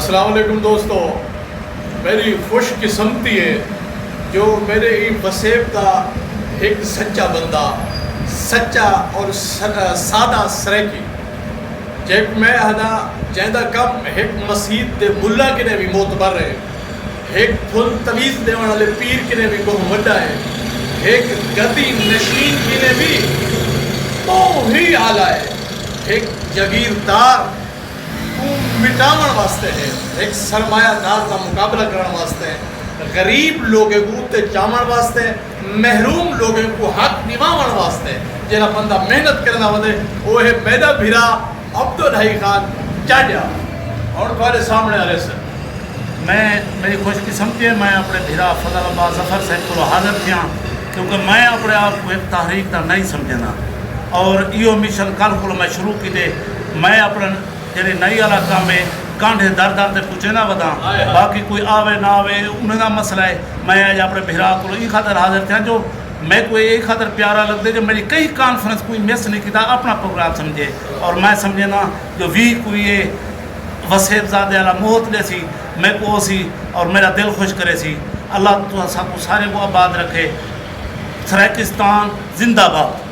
السلام علیکم دوستو، میری خوش قسمتی ہے جو میرے وسیب کا ایک سچا بندہ، سچا اور سادہ سریکی جیک میں ہدا جیندہ کم ایک مسجد دے ملا کے نے بھی موتبر ہے، ایک پھل تویز دیوان والے پیر کے نے بھی بہت وڈا ہے، ایک گدی نشین کے نے بھی تو ہی آلہ ہے، ایک جگیردار مٹاون واسطے ہے، ایک سرمایہ دار کا مقابلہ کرنے واسطے ہے، غریب لوگوں کو تے چاون واسطے، محروم لوگوں کو حق نواون واسطے جہاں بندہ محنت کرنا ودے وہ ہے میرا بھیرا عبدالحی خان چاڈیا۔ اور تمہارے سامنے آ رہے سر میری خوش قسمتی ہے میں اپنے بھیرا فضل آباد ظفر صاحب کو حاضر کیا کیونکہ میں اپنے آپ کو ایک تحریک کا نہیں سمجھنا اور یہ مشن کل کو میں شروع کی دے میں اپنے جڑے نئی علاقہ میں کانڈے در در تے پوچھے نہ ودا باقی کوئی آوے نہ آوے انہیں کا مسئلہ ہے۔ میں آج اپنے بھیرا کو یہ خاطر حاضر تھا جو میں کوئی ایک خاطر پیارا لگتے جو میری کئی کانفرنس کوئی مس نہیں کیتا اپنا پروگرام سمجھے اور میں سمجھے نا جو بھی کوئی یہ وسیب زادے والا موت لے سی میں کو سی اور میرا دل خوش کرے سی۔ اللہ تو سب کو سارے کو آباد رکھے۔ سرائکستان زندہ باد۔